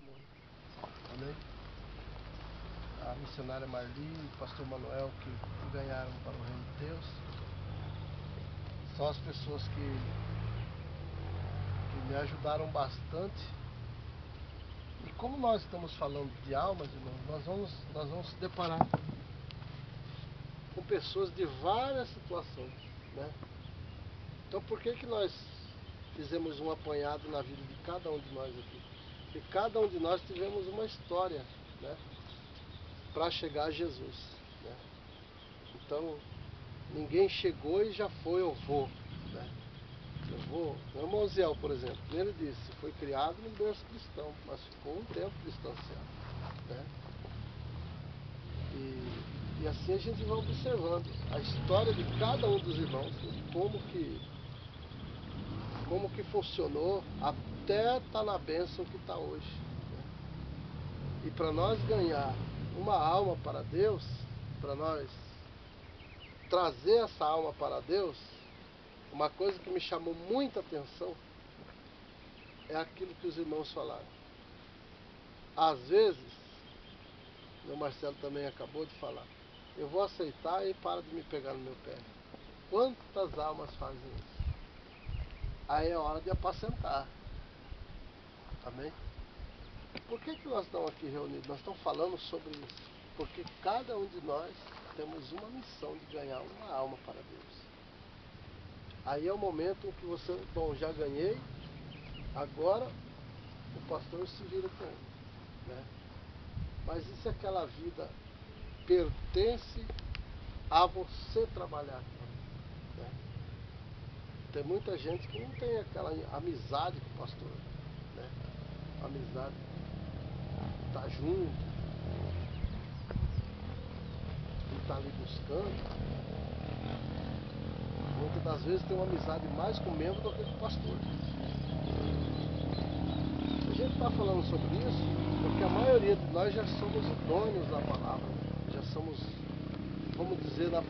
testemunho. Amém? A missionária Marli e o pastor Manuel que ganharam para o reino de Deus são as pessoas que me ajudaram bastante. E como nós estamos falando de almas, irmãos, nós vamos se deparar com pessoas de várias situações, né? Então por que nós fizemos um apanhado na vida de cada um de nós aqui? Porque cada um de nós tivemos uma história, né, para chegar a Jesus, né? Então ninguém chegou e já foi, eu vou, né? Eu vou. Meu irmão Ziel, por exemplo, ele disse, foi criado num berço cristão, mas ficou um tempo distanciado, né? E assim a gente vai observando a história de cada um dos irmãos, como que funcionou até estar na bênção que está hoje, né? E para nós ganhar uma alma para Deus, para nós trazer essa alma para Deus, uma coisa que me chamou muita atenção é aquilo que os irmãos falaram. Às vezes, o Marcelo também acabou de falar, eu vou aceitar e para de me pegar no meu pé. Quantas almas fazem isso? Aí é hora de apacentar. Amém? Por que nós estamos aqui reunidos? Nós estamos falando sobre isso. Porque cada um de nós temos uma missão de ganhar uma alma para Deus. Aí é o momento em que você, bom, já ganhei, agora o pastor se vira com ele, né? Mas isso é aquela vida pertence a você trabalhar com, né? Tem muita gente que não tem aquela amizade com o pastor, né? Amizade, tá junto, e tá ali buscando. Muitas das vezes tem uma amizade mais com o membro do que com o pastor. A gente está falando sobre isso porque a maioria de nós já somos idôneos na palavra, já somos, vamos dizer na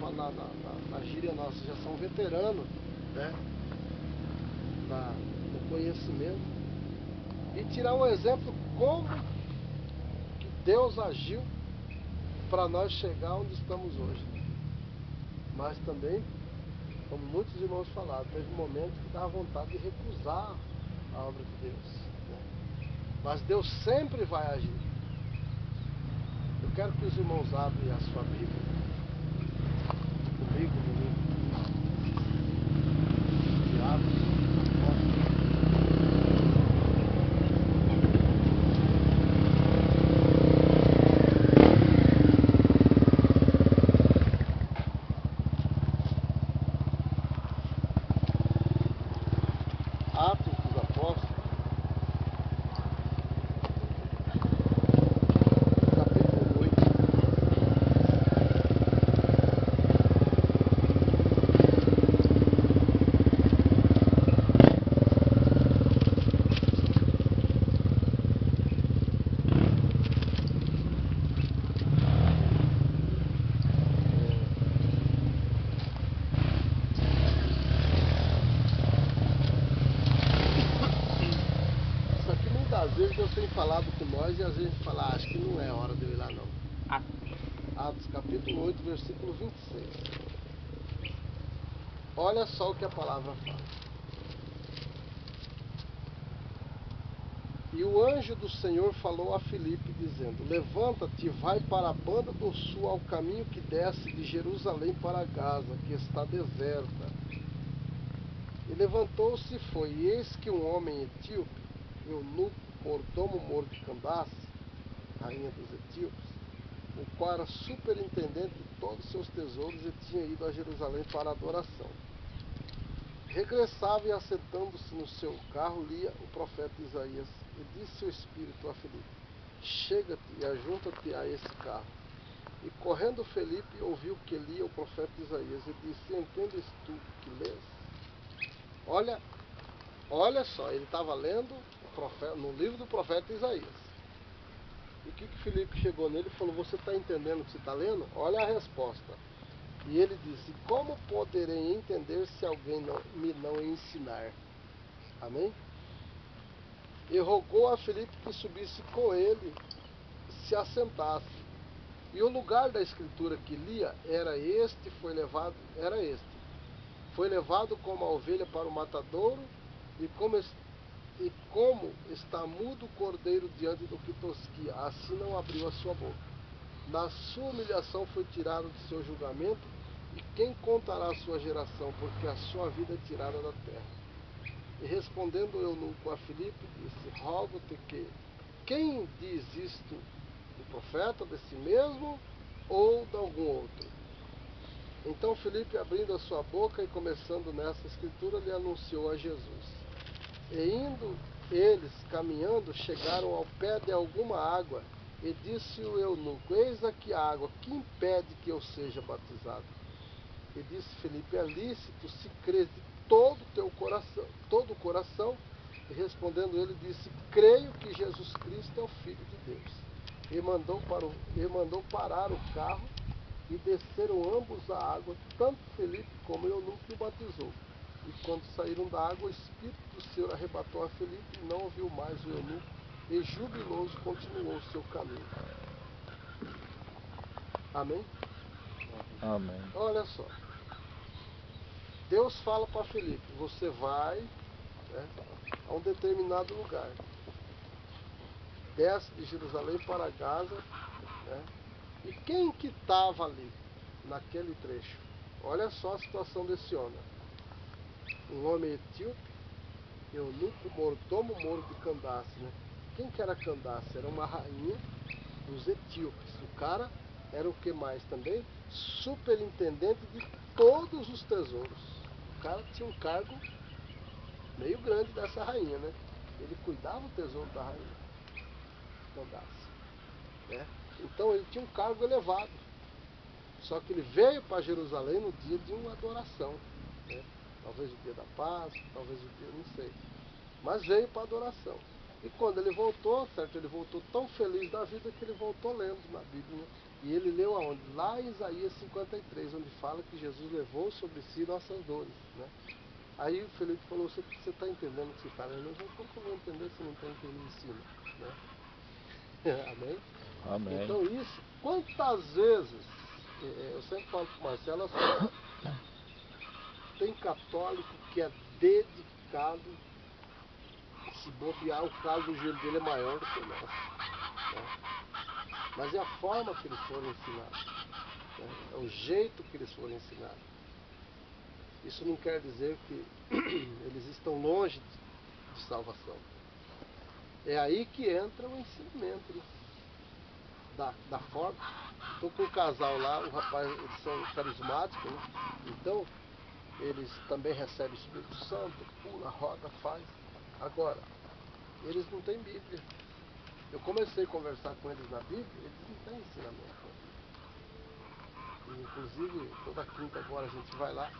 gíria nossa, já somos veteranos, né, no conhecimento. E tirar um exemplo como que Deus agiu para nós chegar onde estamos hoje. Mas também, como muitos irmãos falaram, teve um momento que dava vontade de recusar a obra de Deus, né? Mas Deus sempre vai agir. Eu quero que os irmãos abrem a sua Bíblia comigo no livro de Atos. Atos dos Apóstolos, capítulo 8. Isso aqui muitas vezes Deus tem falado com nós e às vezes a gente fala, acho que não é hora de eu ir lá não. Atos capítulo 8, versículo 26. Olha só o que a palavra fala. E o anjo do Senhor falou a Filipe, dizendo, levanta-te e vai para a banda do sul, ao caminho que desce de Jerusalém para Gaza, que está deserta. E levantou-se e foi, e eis que um homem etíope, eunuco, mordomo mor de Candace, rainha dos etíopes, o qual era superintendente de todos os seus tesouros e tinha ido a Jerusalém para a adoração. Regressava e, assentando-se no seu carro, lia o profeta Isaías. E disse o Espírito a Filipe, chega-te e ajunta-te a esse carro. E correndo Filipe ouviu que lia o profeta Isaías e disse, entendes tu que lês? Olha só, ele estava lendo no livro do profeta Isaías. E o que Filipe chegou nele e falou, você está entendendo o que você está lendo? Olha a resposta. E ele disse, como poderei entender se alguém me não ensinar? Amém? e rogou a Filipe que subisse com ele, se assentasse. E o lugar da escritura que lia era este. Foi levado como a ovelha para o matadouro, e como está mudo o cordeiro diante do que tosquia, assim não abriu a sua boca. Na sua humilhação foi tirado de seu julgamento, e quem contará a sua geração, porque a sua vida é tirada da terra? E respondendo o eunuco a Filipe, disse: rogo-te que, quem diz isto, do profeta, de si mesmo, ou de algum outro? Então Filipe, abrindo a sua boca e começando nessa escritura, lhe anunciou a Jesus. E indo eles, caminhando, chegaram ao pé de alguma água, e disse o eunuco: eis aqui a água, que impede que eu seja batizado? E disse Filipe: é lícito, se crês de todo o coração. E respondendo ele, disse: creio que Jesus Cristo é o Filho de Deus. E mandou parar o carro, e desceram ambos à água, tanto Filipe como o eunuco, e o batizou. E quando saíram da água, o Espírito do Senhor arrebatou a Filipe, e não ouviu mais o eunuco, e jubiloso continuou o seu caminho. Amém? Amém. Olha só. Deus fala para Filipe: você vai, né, a um determinado lugar. Desce de Jerusalém para Gaza, né? E quem que estava ali, naquele trecho? Olha só a situação desse homem. Um homem etíope, eunuco, mordomo, moro de Candace, né? Quem que era Candace? Era uma rainha dos etíopes. O cara era o que mais também? Superintendente de todos os tesouros. O cara tinha um cargo meio grande dessa rainha, né? Ele cuidava do tesouro da rainha Candace, né? Então ele tinha um cargo elevado. Só que ele veio para Jerusalém no dia de uma adoração, né? Talvez o dia da Páscoa, talvez o dia, não sei. Mas veio para adoração. E quando ele voltou, certo? Ele voltou tão feliz da vida que ele voltou lendo na Bíblia, né? E ele leu aonde? Lá em Isaías 53, onde fala que Jesus levou sobre si nossas dores, né? Aí o Felipe falou: você está entendendo o que você está lendo? Eu falei: como que eu vou entender se não tem quem me ensina, né? Amém? Amém. Então isso, quantas vezes, eu sempre falo para o Marcelo assim, tem católico que é dedicado, se bobear, o caso do gelo dele é maior do que o nosso, né? Mas é a forma que eles foram ensinados, né? É o jeito que eles foram ensinados. Isso não quer dizer que eles estão longe de salvação. É aí que entra o ensinamento, né? Da forma. Estou com um casal lá, o rapaz, eles são carismáticos, né? Então eles também recebem o Espírito Santo, pula, roda, faz. Agora, eles não têm Bíblia. Eu comecei a conversar com eles na Bíblia, eles não têm ensinamento na Bíblia. E, inclusive, toda quinta agora a gente vai lá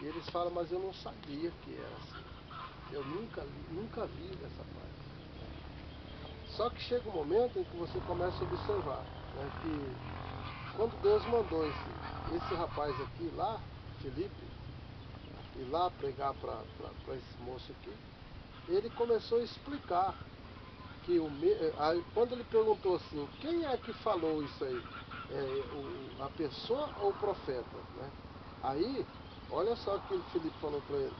e eles falam: mas eu não sabia que era assim. Eu nunca vi essa parte. Só que chega um momento em que você começa a observar, né, que quando Deus mandou esse rapaz aqui lá, Felipe, ir lá pregar para esse moço aqui, ele começou a explicar que quando ele perguntou assim: quem é que falou isso aí? A pessoa ou o profeta, né? Aí, olha só o que o Felipe falou para ele.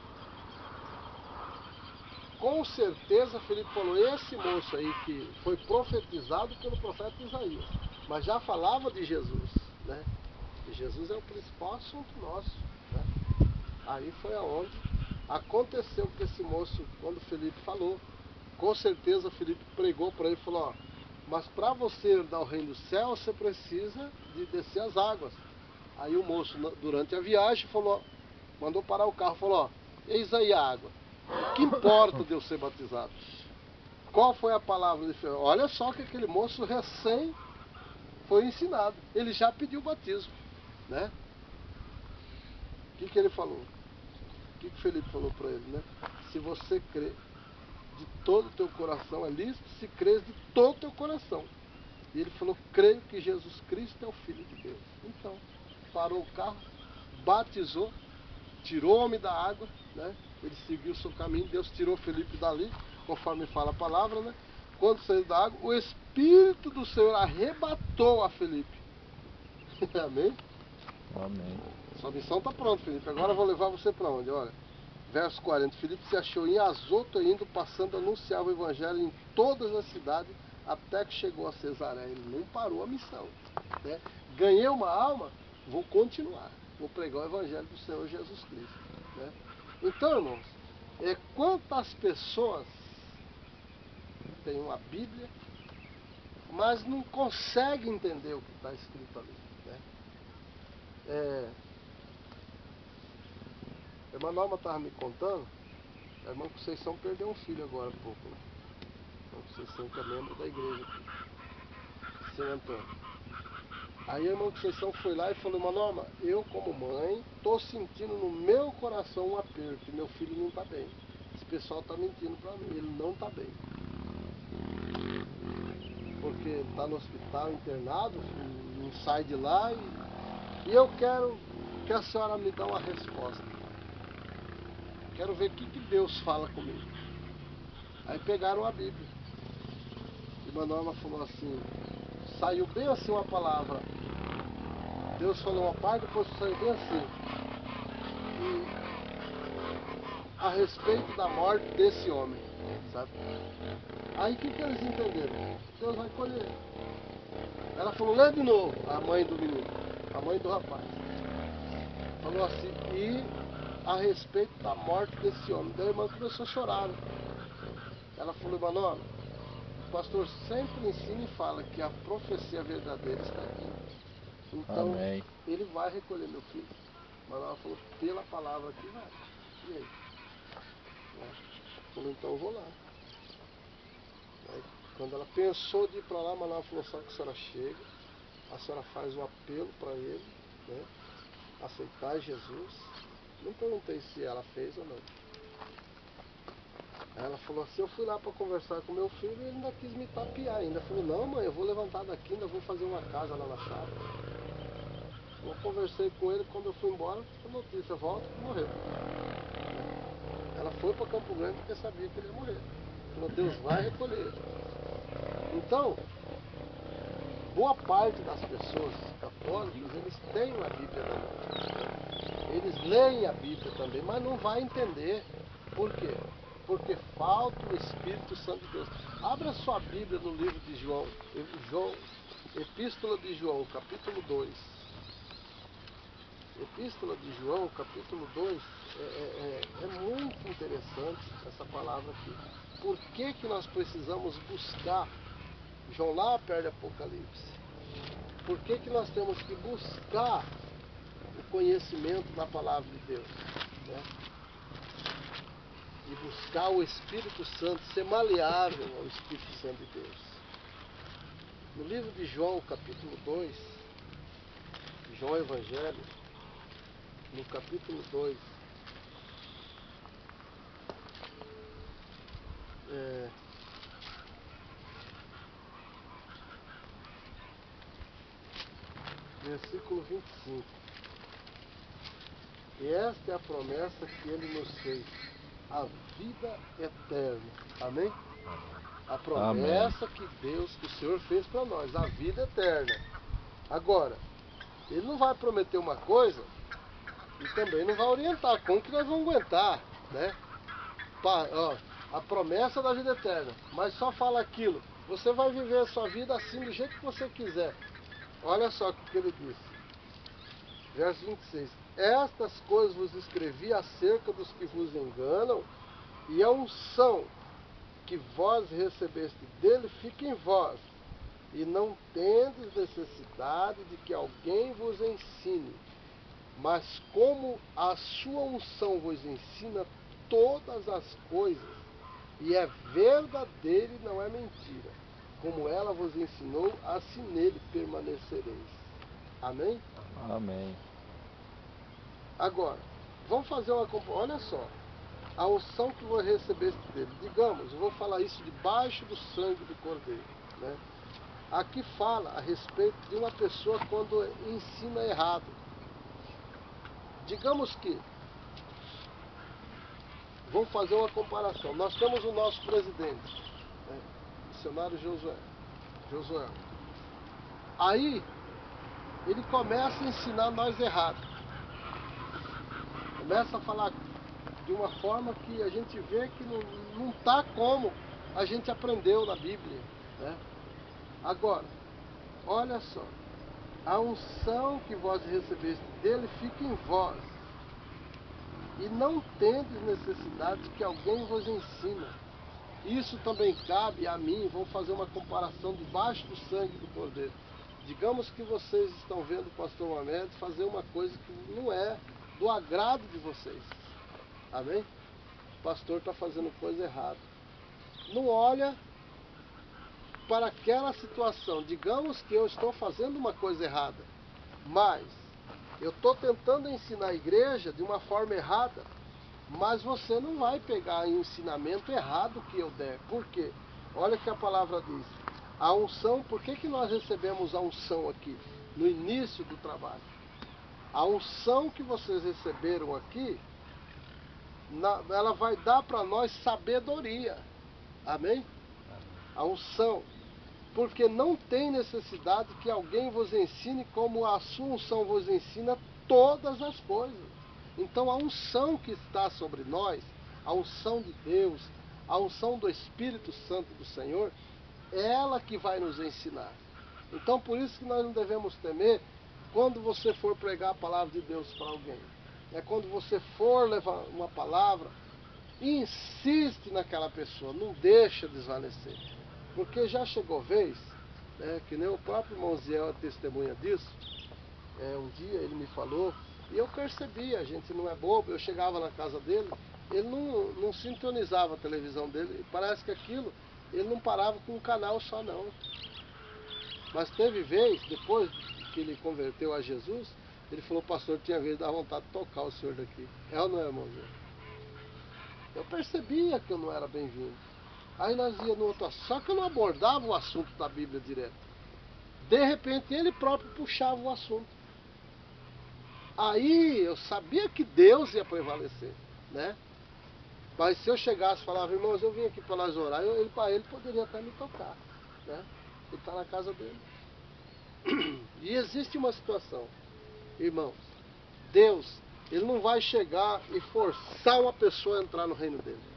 Com certeza, Felipe falou: esse moço aí que foi profetizado pelo profeta Isaías, mas já falava de Jesus, né? E Jesus é o principal assunto nosso, né? Aí foi aonde aconteceu que esse moço, quando Felipe falou, com certeza Felipe pregou para ele e falou: ó, mas para você herdar o reino do céu, você precisa de descer as águas. Aí o moço, durante a viagem, falou, mandou parar o carro, falou: ó, eis aí a água. O que importa de eu ser batizado? Qual foi a palavra de Deus? Olha só que aquele moço recém foi ensinado. Ele já pediu batismo, né? O que ele falou? O que Felipe falou para ele, né? Se você crê de todo o teu coração, é lícito se crês de todo o teu coração. E ele falou: creio que Jesus Cristo é o Filho de Deus. Então, parou o carro, batizou, tirou o homem da água, né? Ele seguiu o seu caminho, Deus tirou Felipe dali, conforme fala a palavra, né? Quando saiu da água, o Espírito do Senhor arrebatou a Felipe. Amém? Amém. Sua missão está pronta, Felipe. Agora eu vou levar você para onde? Olha, verso 40. Felipe se achou em Azoto indo, passando a anunciar o evangelho em todas as cidades, até que chegou a Cesareia. Ele não parou a missão, né? Ganhei uma alma, vou continuar. Vou pregar o evangelho do Senhor Jesus Cristo, né? Então, irmãos, quantas pessoas têm uma Bíblia, mas não conseguem entender o que está escrito ali, né? A irmã Norma estava me contando, a irmã Conceição perdeu um filho agora há pouco, né? A irmã Conceição, que é membro da igreja aqui, São Antônio. Aí a irmã Conceição foi lá e falou: irmã Norma, eu como mãe estou sentindo no meu coração um aperto, que meu filho não está bem. Esse pessoal está mentindo para mim, ele não está bem. Porque está no hospital internado, não sai de lá, e eu quero que a senhora me dê uma resposta. Quero ver o que Deus fala comigo. Aí pegaram a Bíblia. E irmã Norma falou assim, saiu bem assim uma palavra. Deus falou uma parte, depois saiu bem assim. E a respeito da morte desse homem, sabe? Aí o que eles entenderam? Deus vai colher. Ela falou, lê de novo, a mãe do menino, a mãe do rapaz. Falou assim, e a respeito da morte desse homem. Daí a irmã começou a chorar. Ela falou, irmã Norma, o pastor sempre ensina e fala que a profecia verdadeira está aqui. Então, Amém. ele vai recolher meu filho. Mas ela falou, pela palavra que vai. E aí? Falou, então eu vou lá. Aí, quando ela pensou de ir para lá, a Manoel falou, só que a senhora chega, a senhora faz o apelo para ele, né? Aceitar Jesus. Não perguntei se ela fez ou não. Aí ela falou assim, eu fui lá para conversar com meu filho e ele ainda quis me tapear ainda. Eu falei, não mãe, eu vou levantar daqui, ainda vou fazer uma casa lá na chácara. Eu conversei com ele, quando eu fui embora, a notícia, volta que morreu. Ela foi para Campo Grande porque sabia que ele ia morrer. Falou, Deus vai recolher ele. Então, boa parte das pessoas católicas, eles têm a Bíblia na mão. Eles leem a Bíblia também, mas não vai entender. Por quê? Porque falta o Espírito Santo de Deus. Abra sua Bíblia no livro de João, Epístola de João, capítulo 2. Epístola de João, capítulo 2, é muito interessante essa palavra aqui. Por que nós precisamos buscar? João lá perde Apocalipse. Por que nós temos que buscar o conhecimento na palavra de Deus, né? E buscar o Espírito Santo, ser maleável ao Espírito Santo de Deus. No livro de João, capítulo 2, João Evangelho, no capítulo 2, versículo 25. E esta é a promessa que ele nos fez, a vida eterna. Amém? A promessa que Deus, que o Senhor fez para nós, a vida eterna. Agora, ele não vai prometer uma coisa e também não vai orientar como que nós vamos aguentar, né? A promessa da vida eterna, mas só fala aquilo. Você vai viver a sua vida assim do jeito que você quiser. Olha só o que ele disse. Verso 26. Estas coisas vos escrevi acerca dos que vos enganam, e a unção que vós recebeste dele fica em vós, e não tendes necessidade de que alguém vos ensine. Mas como a sua unção vos ensina todas as coisas, e é verdadeira e não é mentira, como ela vos ensinou, assim nele permanecereis. Amém? Amém. Agora, vamos fazer uma comparação. Olha só, a unção que vou receber dele. Digamos, eu vou falar isso debaixo do sangue do Cordeiro, né? Aqui fala a respeito de uma pessoa quando ensina errado. Digamos que vamos fazer uma comparação. Nós temos o nosso presidente, né? Missionário Josué. Aí, ele começa a ensinar nós errado. Começa a falar de uma forma que a gente vê que não está como a gente aprendeu na Bíblia, né? Agora, olha só, a unção que vós recebeste dele fica em vós, e não tendes necessidade que alguém vos ensine. Isso também cabe a mim. Vamos fazer uma comparação debaixo do sangue do Cordeiro. Digamos que vocês estão vendo o pastor Mamed fazer uma coisa que não é do agrado de vocês. Amém? O pastor está fazendo coisa errada. Não olha para aquela situação. Digamos que eu estou fazendo uma coisa errada, mas eu estou tentando ensinar a igreja de uma forma errada, mas você não vai pegar o ensinamento errado que eu der. Por quê? Olha o que a palavra diz. A unção, por que nós recebemos a unção aqui, no início do trabalho? A unção que vocês receberam aqui, ela vai dar para nós sabedoria. Amém? A unção. Porque não tem necessidade que alguém vos ensine como a sua unção vos ensina todas as coisas. Então a unção que está sobre nós, a unção de Deus, a unção do Espírito Santo do Senhor, é ela que vai nos ensinar. Então por isso que nós não devemos temer quando você for pregar a palavra de Deus para alguém. É quando você for levar uma palavra, insiste naquela pessoa, não deixa desvanecer. Porque já chegou vez, né, que nem o próprio irmão Ziel é testemunha disso. Um dia ele me falou, e eu percebi, a gente não é bobo, eu chegava na casa dele, ele não sintonizava a televisão dele, parece que aquilo, ele não parava com um canal só não. Mas teve vez, depois que ele converteu a Jesus, ele falou, pastor, tinha vez da vontade de tocar o senhor daqui. É ou não é, irmão Ziel? Eu percebia que eu não era bem-vindo. Aí nós íamos no outro assunto, só que eu não abordava o assunto da Bíblia direto. De repente ele próprio puxava o assunto. Aí eu sabia que Deus ia prevalecer, né? Mas se eu chegasse e falava, irmãos, eu vim aqui para nós orar, ele poderia até me tocar, né? Ele está na casa dele. E existe uma situação, irmãos, Deus, ele não vai chegar e forçar uma pessoa a entrar no reino dele.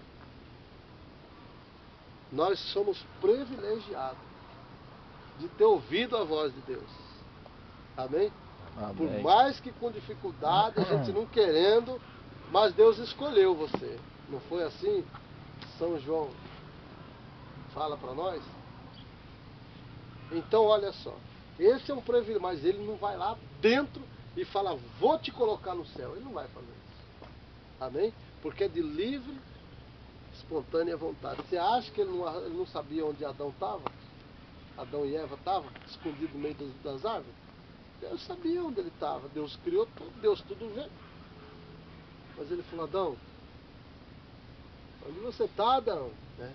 Nós somos privilegiados de ter ouvido a voz de Deus. Amém? Amém. Por mais que com dificuldade, a gente não querendo, mas Deus escolheu você. Não foi assim? São João fala para nós. Então olha só, esse é um privilégio, mas ele não vai lá dentro e fala, vou te colocar no céu. Ele não vai fazer isso. Amém? Porque é de livre, espontânea vontade. Você acha que ele não sabia onde Adão estava? Adão e Eva estavam escondidos no meio das árvores? Deus sabia onde ele estava. Deus criou tudo, Deus tudo vê. Mas ele falou, Adão, onde você está, Adão? Né?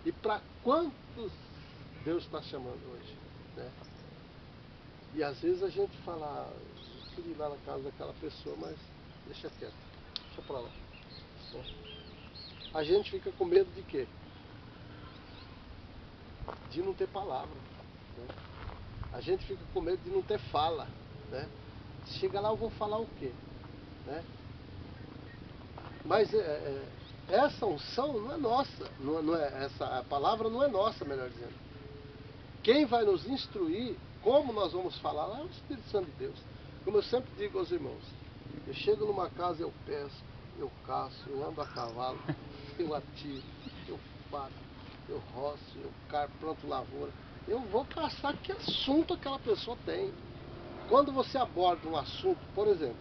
E para quantos Deus está chamando hoje? Né? E às vezes a gente fala, eu queria ir lá na casa daquela pessoa, mas deixa quieto, deixa para lá. Né? A gente fica com medo de quê? De não ter palavra. Né? A gente fica com medo de não ter fala. Né? Chega lá, eu vou falar o quê? Né? Mas essa unção não é nossa. Essa palavra não é nossa, melhor dizendo. Quem vai nos instruir como nós vamos falar lá é o Espírito Santo de Deus. Como eu sempre digo aos irmãos, eu chego numa casa, eu pesco, eu caço, eu ando a cavalo, eu atiro, eu faço, eu roço, eu planto lavoura. Eu vou caçar que assunto aquela pessoa tem. Quando você aborda um assunto, por exemplo,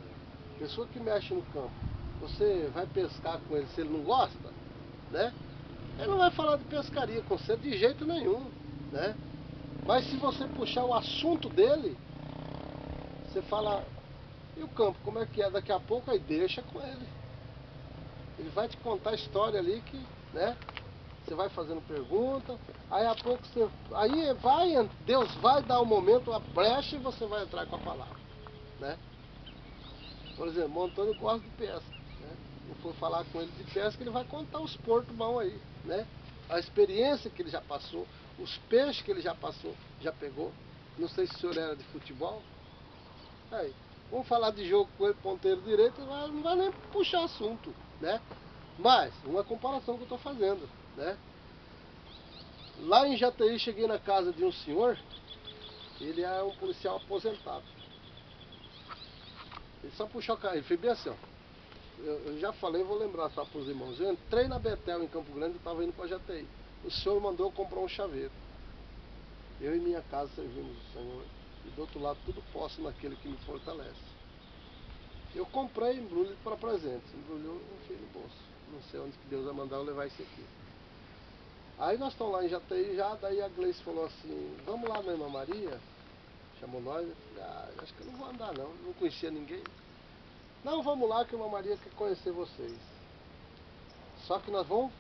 pessoa que mexe no campo, você vai pescar com ele se ele não gosta, né? Ele não vai falar de pescaria com você de jeito nenhum, né? Mas se você puxar o assunto dele, você fala, e o campo, como é que é? Daqui a pouco aí deixa com ele. Ele vai te contar a história ali que, né? Você vai fazendo pergunta, aí a pouco você. Deus vai dar um momento, a brecha e você vai entrar com a palavra. Né? Por exemplo, o Antônio gosta de pesca. Né? eu for falar com ele de pesca, ele vai contar os portos bons aí, né? A experiência que ele já passou, os peixes que ele já passou, já pegou. Não sei se o senhor era de futebol. Aí, vamos falar de jogo com ele ponteiro direito, não vai nem puxar assunto, né? Mas, uma comparação que eu estou fazendo, né? Lá em Jataí, cheguei na casa de um senhor, ele é um policial aposentado. Ele só puxou o carro, ele fez bem assim, ó. Eu já falei, vou lembrar só para os irmãos. Eu entrei na Betel em Campo Grande e estava indo para Jataí. O senhor mandou eu comprar um chaveiro. Eu e minha casa servimos o Senhor. E do outro lado, tudo posso naquele que me fortalece. Eu comprei embrulho para presente. Embrulhou e enfiei no bolso. Não sei onde que Deus vai mandar eu levar isso aqui. Aí nós estamos lá em Jataí já. Daí a Gleice falou assim: vamos lá na Irmã Maria? Chamou nós. Eu falei: acho que eu não vou andar não. Não conhecia ninguém. Não, vamos lá que a Irmã Maria quer conhecer vocês. Só que nós vamos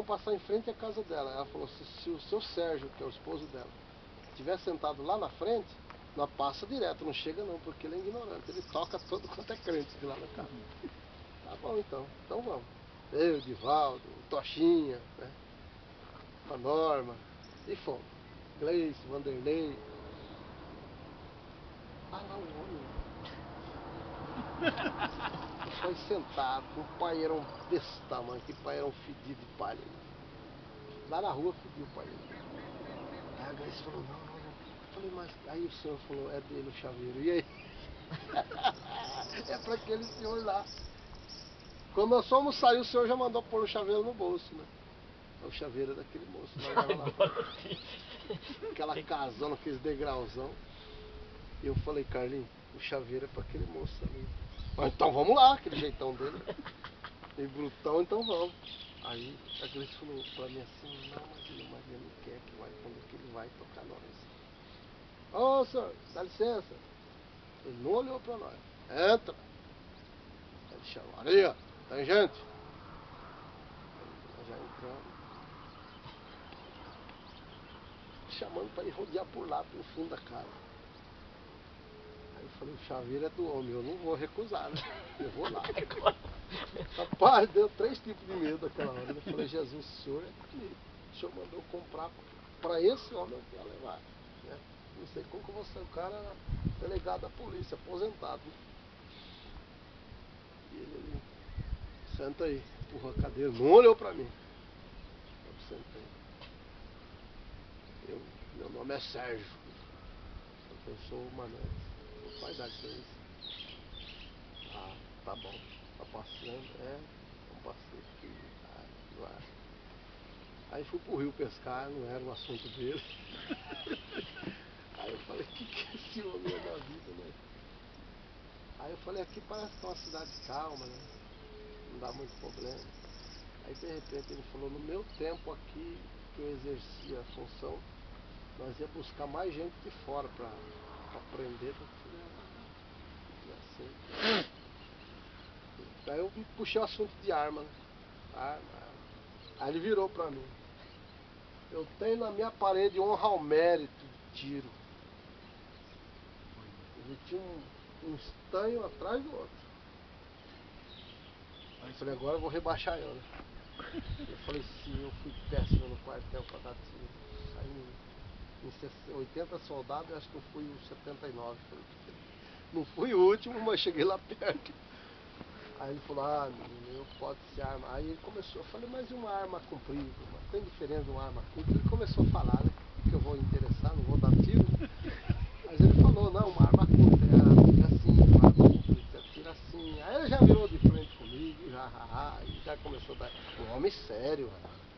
passar em frente à casa dela. Ela falou: se o seu Sérgio, que é o esposo dela, estiver sentado lá na frente, nós passa direto, não chega não, porque ele é ignorante. Ele toca todo quanto é crente de lá na casa. Tá bom então vamos. Eu, Divaldo, Tochinha, né? A Norma, e fomos. Gleice, Vanderlei. Ah lá o homem. Foi sentado, o pai era um desse tamanho, que pai era um fedido de palha. Lá na rua fediu o pai. Aí a Gleice falou: não. Eu falei: mas aí o senhor falou: é dele o chaveiro. E aí? É para aquele senhor lá. Quando nós fomos sair, o senhor já mandou pôr o chaveiro no bolso, né? O chaveiro é daquele moço. Aquela casona, aqueles degrauzão. E eu falei: Carlinhos, o chaveiro é para aquele moço ali. Então vamos lá, aquele jeitão dele. E brutão, então vamos. Aí a Gleice falou pra mim assim: não, mas ele não quer que vai, quando que ele vai tocar nós. Ô senhor, dá licença. Ele não olhou pra nós. Entra. Ele chamou: ali ó, tem gente. Nós já entramos. Chamando pra ir rodear por lá, pelo fundo da casa. Aí eu falei: o chaveiro é do homem, eu não vou recusar, né? Eu vou lá. Rapaz, deu 3 tipos de medo naquela hora. Eu falei: Jesus, o senhor é comigo. O senhor mandou comprar para esse homem, eu quero levar. Né? Não sei como que você, o cara era delegado da polícia, aposentado. Né? E ele: senta aí, empurrou a cadeira, não olhou para mim. Eu sentei. Meu nome é Sérgio. Eu sou o Mané. O pai da Gleice. Ah, tá bom. Tá passeando? É, um passeio aqui. Vai. Aí fui pro rio pescar, não era o assunto dele. Aí eu falei: que é esse homem da vida, né? Aí eu falei: aqui parece que é uma cidade calma, né? Não dá muito problema. Aí de repente ele falou: no meu tempo aqui, que eu exercia a função, nós ia buscar mais gente de fora pra prender. Eu falei: assim. Aí eu puxei o assunto de arma, né? Arma. Aí ele virou pra mim: eu tenho na minha parede honra ao mérito de tiro. Ele tinha um estanho atrás do outro. Aí eu falei: agora eu vou rebaixar eu, né? Eu falei: sim, eu fui péssimo no quartel para dar tiro. Saí em 80 soldados, eu acho que eu fui o 79. Não fui o último, mas cheguei lá perto. Aí ele falou: ah, menino, eu pode ser arma. Aí ele começou, eu falei: mas e uma arma comprida? Tem diferença de uma arma curta? Ele começou a falar, né? Que eu vou interessar, não vou dar tiro. Mas ele falou: não, uma arma curta, atira assim, uma arma comprida, atira assim. Aí ele já virou de frente comigo, e já começou a dar. Um homem sério.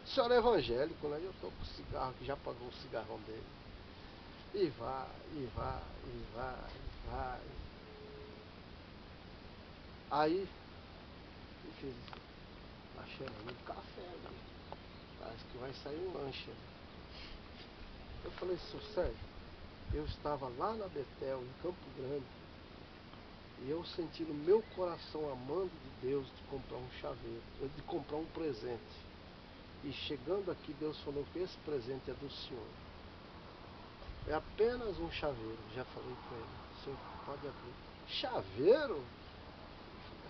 O senhor é evangélico, né? Eu tô com o cigarro, que já pagou o cigarrão dele. E vai, e vai, e vai, e vai. Aí ele fez: tá cheirando um café ali. Parece que vai sair um lanche ali. Eu falei: seu Sérgio, eu estava lá na Betel, em Campo Grande, e eu senti no meu coração, amando de Deus, de comprar um chaveiro, de comprar um presente. E chegando aqui, Deus falou que esse presente é do senhor. É apenas um chaveiro. Já falei com ele: o senhor pode abrir. Chaveiro?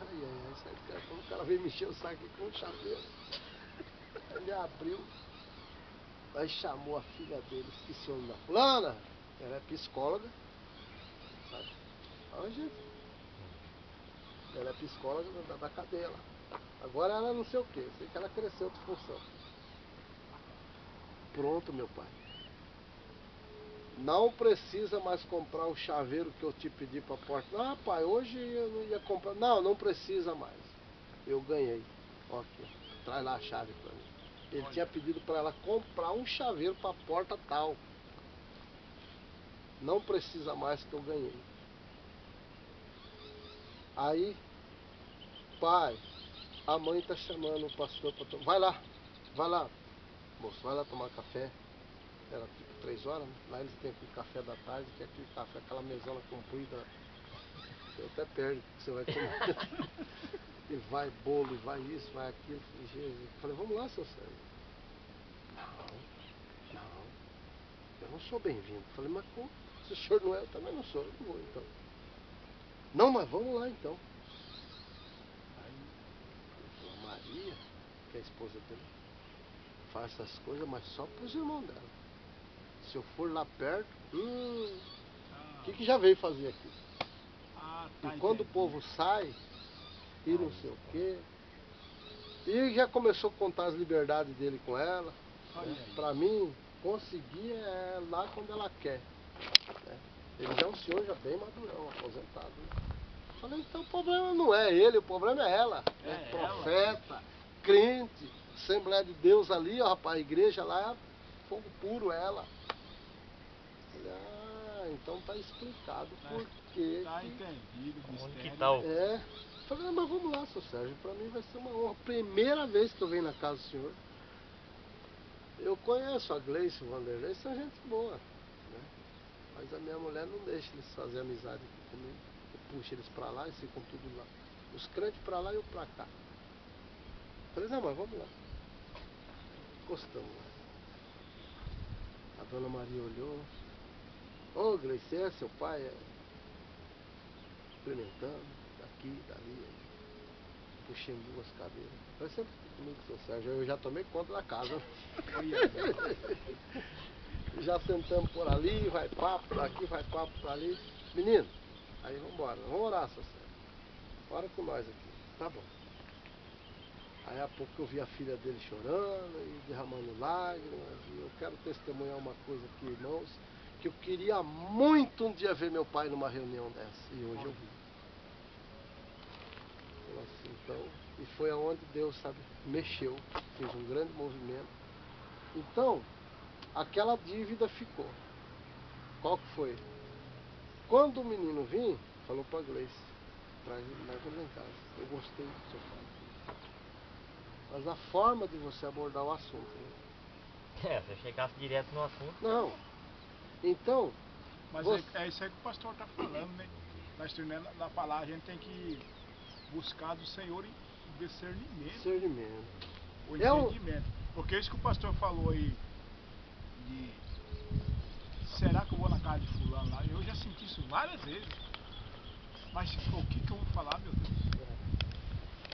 Sabe que quando o cara veio mexer o saco aqui com um chaveiro. Ele abriu, aí chamou a filha dele, esqueci o nome da fulana, ela é psicóloga, sabe? Olha, gente, ela é psicóloga da cadeia lá. Agora ela não sei o que, sei que ela cresceu de função. Pronto, meu pai. Não precisa mais comprar o chaveiro que eu te pedi para a porta. Ah, pai, hoje eu não ia comprar. Não, não precisa mais. Eu ganhei. Ó, aqui, traz lá a chave para mim. Ele tinha pedido para ela comprar um chaveiro para a porta tal. Não precisa mais que eu ganhei. Aí, pai, a mãe está chamando o pastor para tomar. Vai lá, moço, vai lá tomar café. Era tipo 3 horas, né? Lá eles têm aquele café da tarde, que é aquele café, aquela mesona comprida. Você até perde o que você vai comer. E vai bolo, e vai isso, vai aquilo. Eu falei, vamos lá, seu Sérgio. Não, eu não sou bem-vindo. Falei, mas como? Se o senhor não é, eu também não sou, eu não vou então. Não, mas vamos lá então. Aí falou, a Maria, que é a esposa dele, faz essas coisas, mas só para os irmãos dela. Se eu for lá perto, o que já veio fazer aqui? E quando o povo sai, e não sei o quê. E já começou a contar as liberdades dele com ela. Né? Pra mim, conseguir é lá quando ela quer. Né? Ele já é um senhor já bem madurão, aposentado. Né? Falei, então o problema não é ele, o problema é ela. Né? Profeta, crente, Assembleia de Deus ali, ó, rapaz, a igreja lá, fogo puro ela. Falei, então tá explicado por quê. Tá entendido, Onde que mistério. tá o... Falei, mas vamos lá, seu Sérgio, pra mim vai ser uma honra. Primeira vez que eu venho na casa do senhor. Eu conheço a Gleice e o Vanderlei, são gente boa. Né? Mas a minha mulher não deixa eles fazer amizade aqui comigo. Eu puxo eles pra lá e ficam tudo lá. Os crentes pra lá e eu pra cá. Falei, não, mas vamos lá. Gostamos lá. A dona Maria olhou. Ô, Gleice, é seu pai? Experimentando, daqui, dali. Puxei 2 cadeiras. Vai sempre comigo, seu Sérgio. Eu já tomei conta da casa. Já sentamos por ali, vai papo por aqui, vai papo por ali. Menino, aí vambora. Vamos orar, seu Sérgio. Ora com nós aqui. Tá bom. Aí a pouco eu vi a filha dele chorando e derramando lágrimas. E eu quero testemunhar uma coisa aqui, irmãos, que eu queria muito um dia ver meu pai numa reunião dessa. E hoje eu vi. Assim, então, e foi aonde Deus, sabe, mexeu, fez um grande movimento. Então, aquela dívida ficou. Qual que foi? Quando o menino vinha, falou para a Gleice, traz ele lá em casa. Eu gostei do seu pai. Mas a forma de você abordar o assunto. Né? Se eu chegasse direto no assunto. Não. Então. Mas é isso aí que o pastor está falando, né? Nós estudando na palavra, a gente tem que buscar do Senhor em discernimento. O entendimento. Porque isso que o pastor falou aí, de será que eu vou na casa de fulano lá? Eu já senti isso várias vezes. Mas o que eu vou falar, meu Deus?